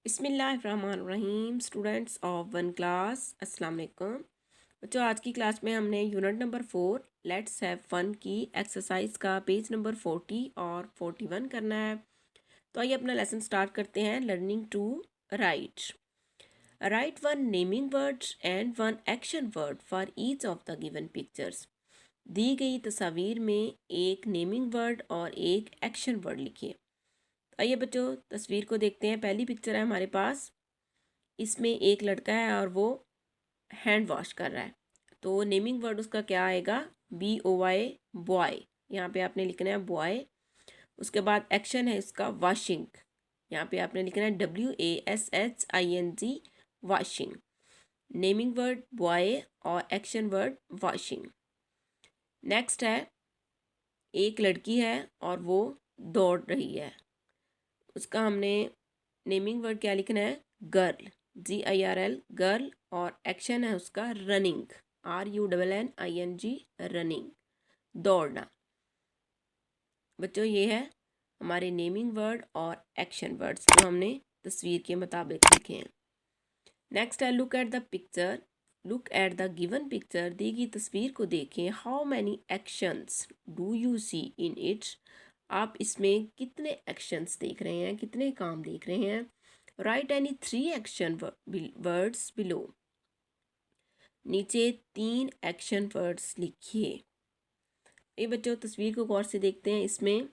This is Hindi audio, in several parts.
बिस्मिल्लाहिर्रहमानिर्रहीम। स्टूडेंट्स ऑफ वन क्लास, अस्सलाम वालेकुम बच्चों। आज की क्लास में हमने unit number 4 let's have fun की एक्सरसाइज का पेज नंबर 40 और 41 करना है। तो आइए अपना लेसन स्टार्ट करते हैं। Learning to write. Write one naming words and one action word for each of the given pictures. दी गई तस्वीर में एक नेमिंग वर्ड और एक एक्शन वर्ड लिखिए। आइए बच्चों तस्वीर को देखते हैं। पहली पिक्चर है हमारे पास, इसमें एक लड़का है और वो हैंड वॉश कर रहा है। तो नेमिंग वर्ड उसका क्या आएगा? BOY, boy. यहाँ पे आपने लिखना है बॉय। उसके बाद एक्शन है इसका वॉशिंग। यहाँ पे आपने लिखना है WASHING, washing. Naming word boy और एक्शन वर्ड वॉशिंग। नेक्स्ट है, एक लड़की है और वो दौड़ रही है। उसका हमने नेमिंग वर्ड क्या लिखना है? Girl, GIRL, girl. और एक्शन है उसका रनिंग, RUNNING, रनिंग, दौड़ना। बच्चों ये है हमारे नेमिंग वर्ड और एक्शन वर्ड्स जो हमने तस्वीर के मुताबिक लिखे हैं। नेक्स्ट है look at the picture. Look at the given picture. दी गई तस्वीर को देखें। How many actions do you see in it. आप इसमें कितने एक्शंस देख रहे हैं, कितने काम देख रहे हैं। Right any 3 action words below. नीचे 3 एक्शन वर्ड्स लिखिए। ये बच्चों तस्वीर को गौर से देखते हैं। इसमें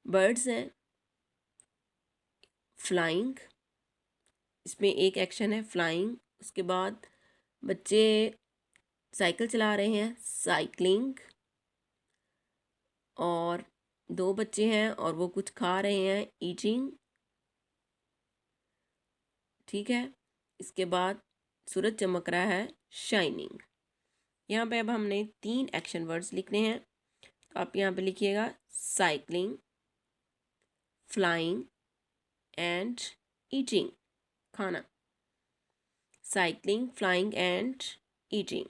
बर्ड्स हैं, फ्लाइंग, इसमें एक एक्शन है फ्लाइंग। उसके बाद बच्चे साइकिल चला रहे हैं, साइकिलिंग। और 2 बच्चे हैं और वो कुछ खा रहे हैं, ईटिंग। ठीक है। इसके बाद सूरज चमक रहा है, शाइनिंग। यहाँ पे अब हमने 3 एक्शन वर्ड्स लिखने हैं। तो आप यहाँ पे लिखिएगा साइकिलिंग, फ्लाइंग एंड ईटिंग, खाना। Cycling, flying and eating.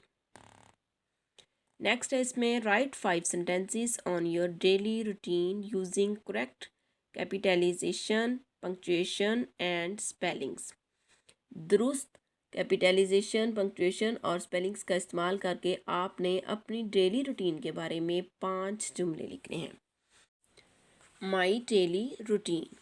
Next है इसमें write 5 sentences on your daily routine using correct capitalisation, punctuation and spellings. दुरुस्त कैपिटलाइजेशन, पंक्चुएशन और स्पेलिंग्स का इस्तेमाल करके आपने अपनी डेली रूटीन के बारे में 5 जुमले लिखने हैं। My daily routine.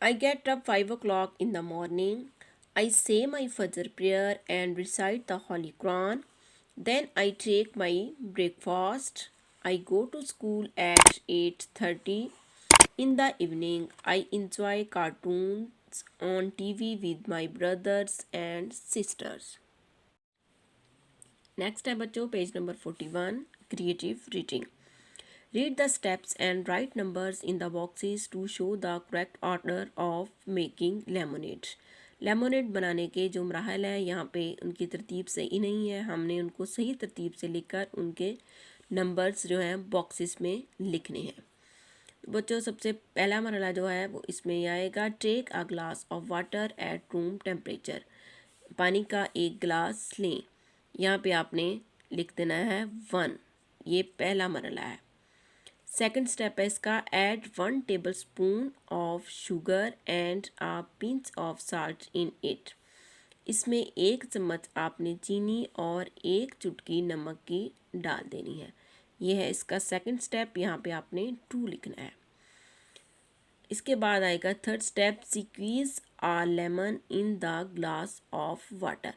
I get up 5 o'clock in the morning. I say my Fajr prayer and recite the Holy Quran. Then I take my breakfast. I go to school at 8:30. In the evening, I enjoy cartoons on TV with my brothers and sisters. Next है बच्चों page number 41, creative reading. Read the steps and write numbers in the boxes to show the correct order of making lemonade. Lemonade बनाने के जो मराहल हैं यहाँ पे उनकी तरतीब सही नहीं है। हमने उनको सही तरतीब से लिखकर उनके नंबर्स जो हैं बॉक्सेस में लिखने हैं। तो बच्चों सबसे पहला मरहला जो है वो इसमें आएगा take a glass of water at room temperature. पानी का एक गिलास लें। यहाँ पे आपने लिख देना है 1। ये पहला मरहला है। सेकंड स्टेप है इसका add 1 table spoon of sugar and a pinch of salt in it. इसमें 1 चम्मच आपने चीनी और 1 चुटकी नमक की डाल देनी है। ये है इसका सेकंड स्टेप। यहाँ पे आपने 2 लिखना है। इसके बाद आएगा third step squeeze a lemon in the glass of water.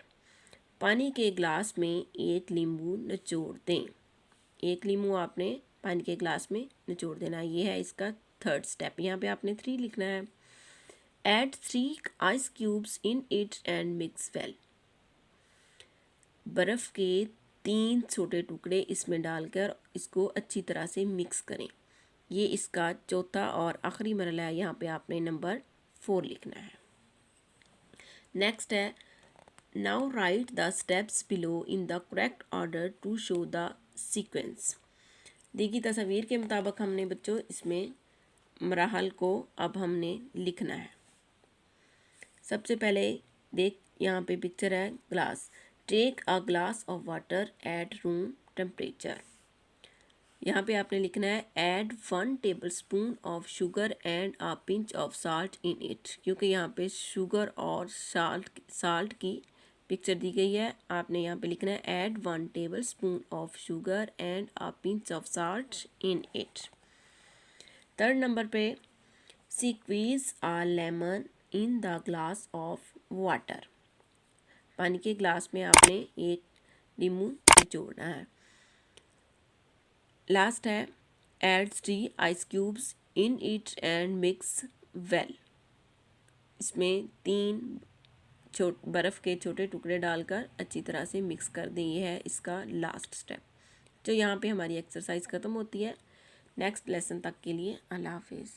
पानी के ग्लास में 1 नींबू निचोड़ दें। 1 नींबू आपने पानी के ग्लास में निचोड़ देना। ये है इसका थर्ड स्टेप। यहाँ पे आपने 3 लिखना है। Add 3 ice cubes in it and mix well. बर्फ़ के 3 छोटे टुकड़े इसमें डालकर इसको अच्छी तरह से मिक्स करें। ये इसका चौथा और आखिरी मरहला है। यहाँ पे आपने नंबर 4 लिखना है। नेक्स्ट है now write the steps below in the correct order to show the sequence. दी गई तस्वीर के मुताबिक हमने बच्चों इसमें मराहल को अब हमने लिखना है। सबसे पहले देख यहाँ पे पिक्चर है glass. Take a glass of water at room temperature. यहाँ पे आपने लिखना है add 1 tablespoon of sugar and a pinch of salt in it, क्योंकि यहाँ पे शुगर और साल्ट की पिक्चर दी गई है। आपने यहाँ पे लिखना है add 1 tablespoon of sugar and a pinch of salt in it. Third number पे squeeze a lemon in the glass of water, पानी के ग्लास में आपने एक नींबू निचोड़ना है। लास्ट है add 3 ice cubes in it and mix well, इसमें 3 बर्फ़ के छोटे टुकड़े डालकर अच्छी तरह से मिक्स कर दें। ये है इसका लास्ट स्टेप। तो यहाँ पे हमारी एक्सरसाइज ख़त्म होती है। नेक्स्ट लेसन तक के लिए अल्लाह हाफिज़।